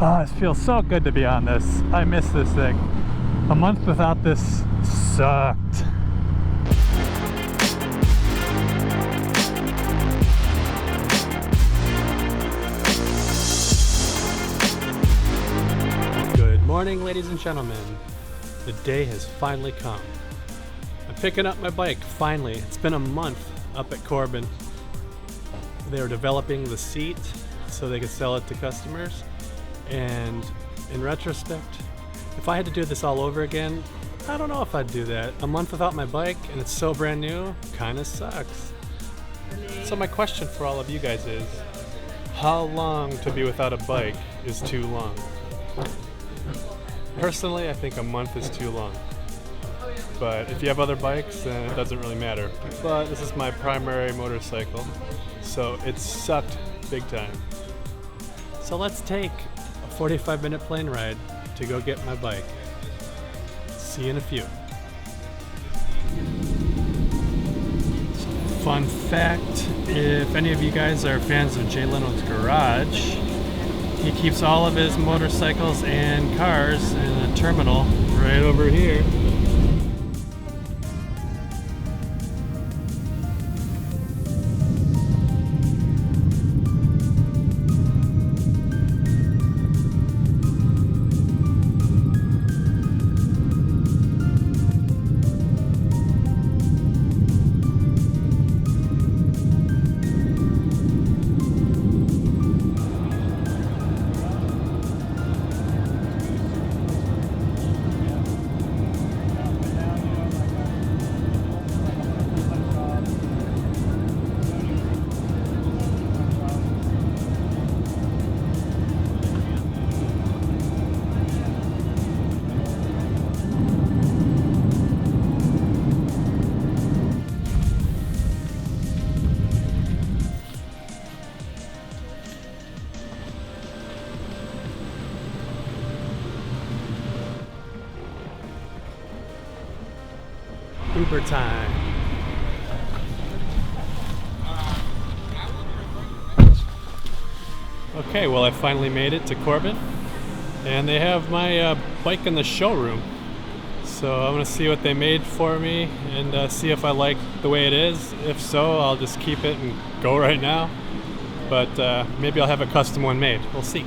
Oh, it feels so good to be on this. I miss this thing. A month without this sucked. Good morning, ladies and gentlemen. The day has finally come. I'm picking up my bike, finally. It's been a month up at Corbin. They were developing the seat so they could sell it to customers. And in retrospect, if I had to do this all over again, I don't know if I'd do that. A month without my bike and it's so brand new, kinda sucks. So my question for all of you guys is, how long to be without a bike is too long? Personally, I think a month is too long. But if you have other bikes, then it doesn't really matter. But this is my primary motorcycle, so it sucked big time. So let's take a 45-minute plane ride to go get my bike. See you in a few. Fun fact, if any of you guys are fans of Jay Leno's garage, he keeps all of his motorcycles and cars in a terminal right over here. Uber time. Okay, well I finally made it to Corbin and they have my bike in the showroom. So I'm gonna see what they made for me and see if I like the way it is. If so, I'll just keep it and go right now. But maybe I'll have a custom one made. We'll see.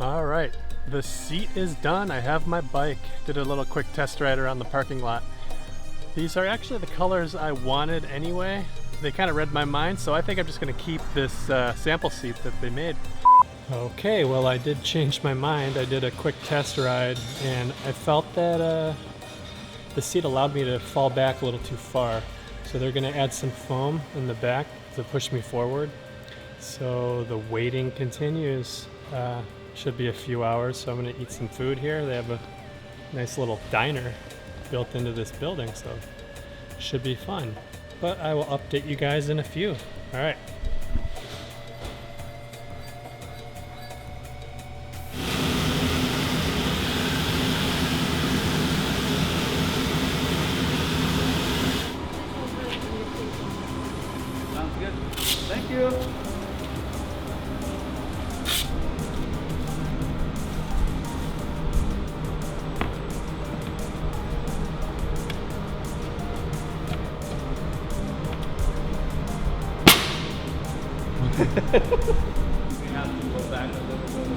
All right, the seat is done. I have my bike. Did a little quick test ride around the parking lot. These are actually the colors I wanted anyway. They kind of read my mind, so I think I'm just gonna keep this sample seat that they made. Okay, well I did change my mind. I did a quick test ride and I felt that the seat allowed me to fall back a little too far. So they're gonna add some foam in the back to push me forward. So the waiting continues. Should be a few hours, so I'm gonna eat some food here. They have a nice little diner built into this building, so should be fun. But I will update you guys in a few. All right. Sounds good. Thank you. We have to go back a little bit.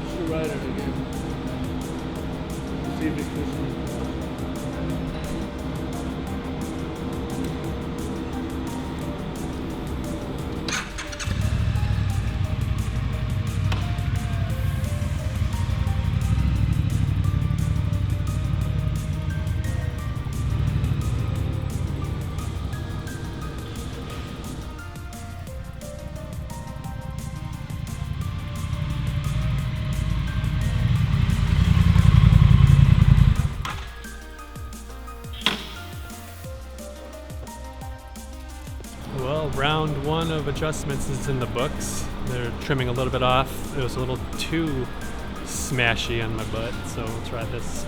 Should ride it again. See if it's this one. round one of adjustments is in the books. They're trimming a little bit off. It was a little too smashy on my butt, so we'll try this.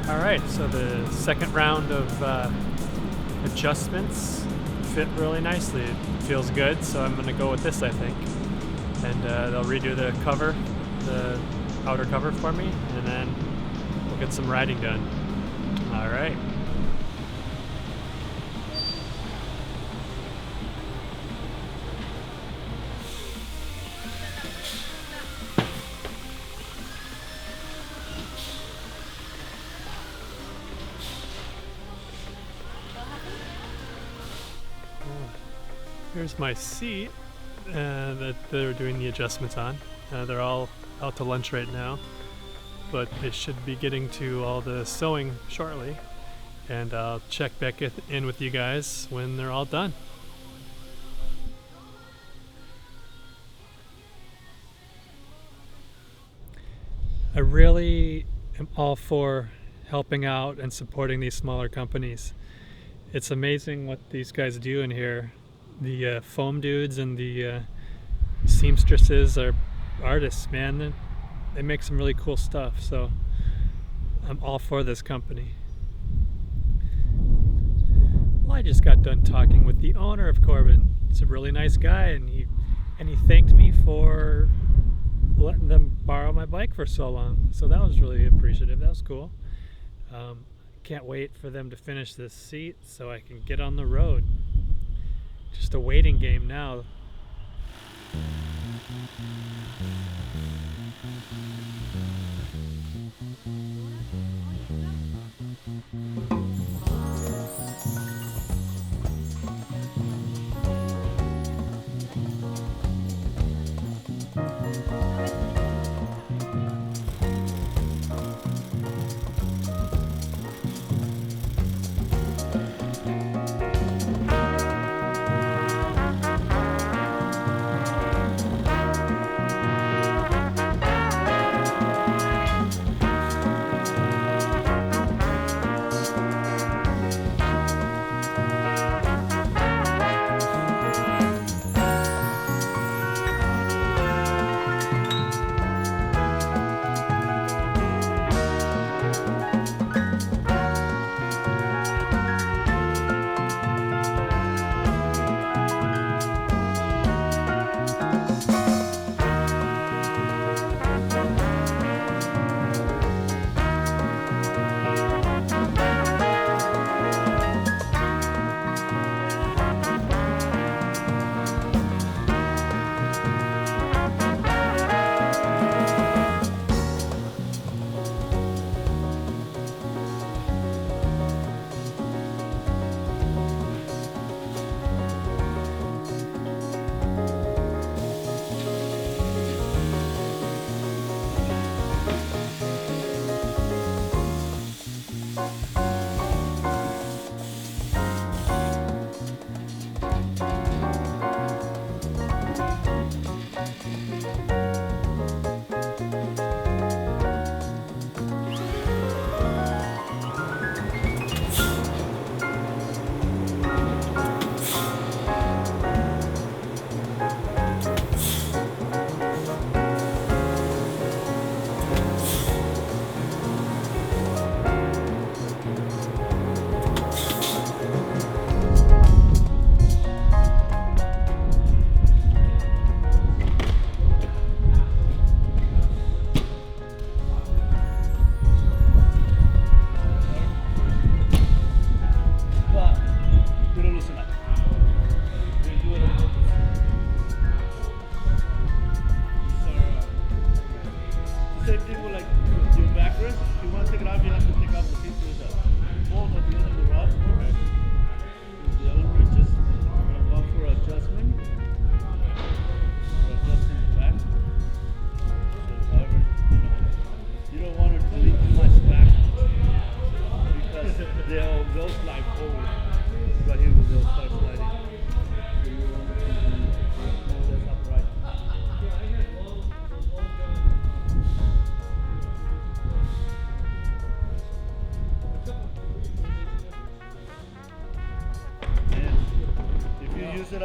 Alright, so the second round of adjustments fit really nicely. It feels good, so I'm going to go with this, I think. And they'll redo the cover, the outer cover for me, and then we'll get some riding done. Alright. Here's my seat that they're doing the adjustments on. They're all out to lunch right now, but they should be getting to all the sewing shortly, and I'll check back in with you guys when they're all done. I really am all for helping out and supporting these smaller companies. It's amazing what these guys do in here. The foam dudes and the seamstresses are artists, man. They make some really cool stuff, so I'm all for this company. Well, I just got done talking with the owner of Corbin. He's a really nice guy, and he thanked me for letting them borrow my bike for so long. So that was really appreciative. That was cool. Can't wait for them to finish this seat so I can get on the road. Just a waiting game now.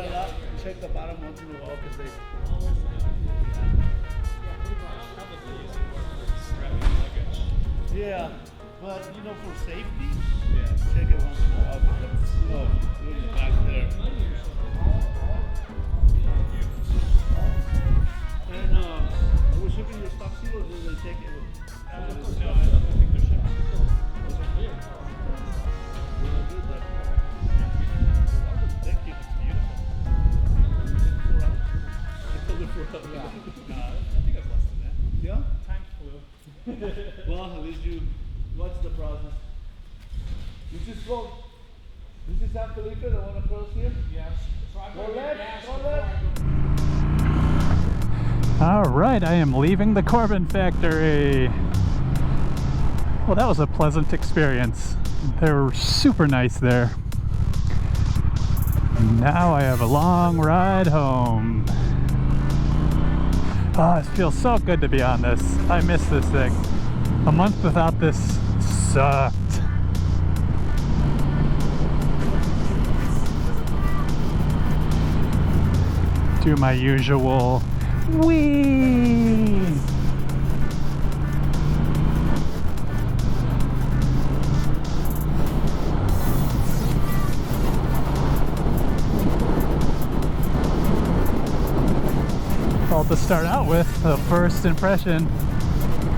dry it out. Check the bottom once in a while because they. Yeah, but you know, for safety, check it once in a while. Really back there. And we're shipping your stock seal, or did they take it? No, I don't think they're shipping. Thank you. It's beautiful. No, I think it's less than that. Yeah? Time flew. Well, at least you watch the process. This is San Felipe, the one across here? Yes. So I'm Go gonna get left, gas go before left. I go. All right, I am leaving the Corbin factory. Well, that was a pleasant experience. They were super nice there. Now I have a long ride home. Oh, it feels so good to be on this. I miss this thing. A month without this sucked. Do my usual whee! Well, to start out with, the first impression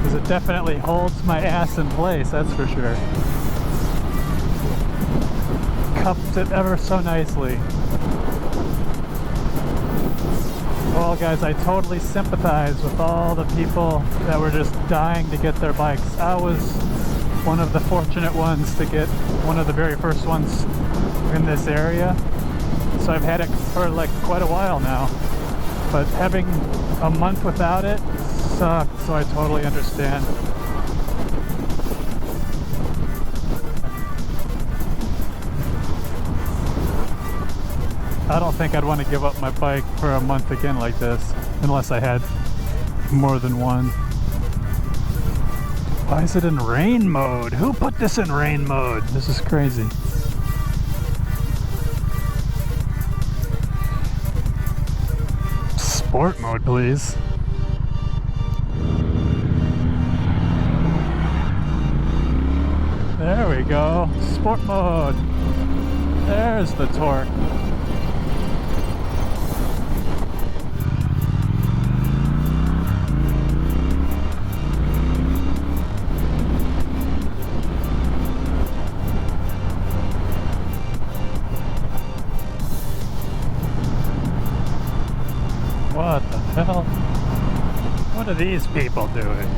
is it definitely holds my ass in place, that's for sure. Cups it ever so nicely. Well guys, I totally sympathize with all the people that were just dying to get their bikes. I was one of the fortunate ones to get one of the very first ones in this area. So I've had it for like quite a while now. But having a month without it sucked, so I totally understand. I don't think I'd want to give up my bike for a month again like this, unless I had more than one. Why is it in rain mode? Who put this in rain mode? This is crazy. Sport mode, please. There we go. Sport mode. There's the torque. What the hell? What are these people doing?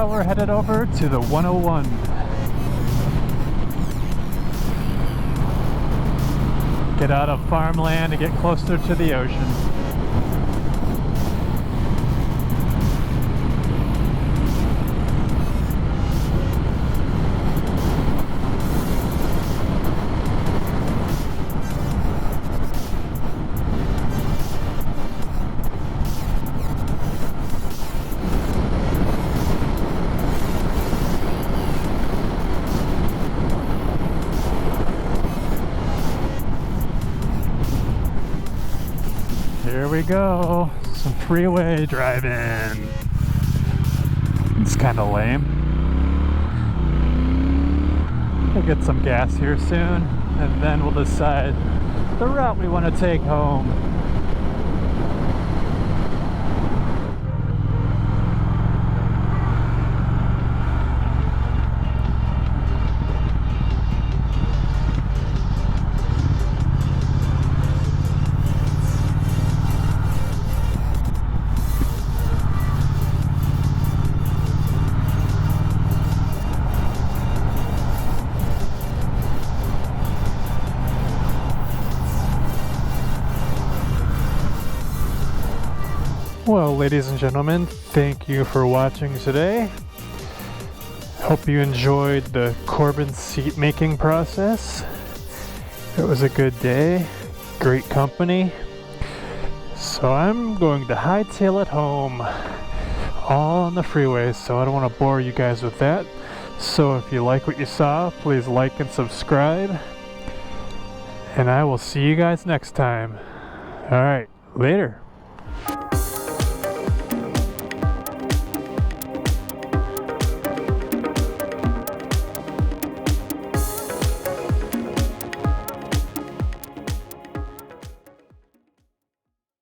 now we're headed over to the 101. Get out of farmland and get closer to the ocean. Here we go, some freeway driving. It's kind of lame. We'll get some gas here soon, and then we'll decide the route we want to take home. Well, ladies and gentlemen, thank you for watching today. Hope you enjoyed the Corbin seat making process. It was a good day, great company. So I'm going to hightail it home, all on the freeway, so I don't want to bore you guys with that. So if you like what you saw, please like and subscribe. And I will see you guys next time. Alright, later.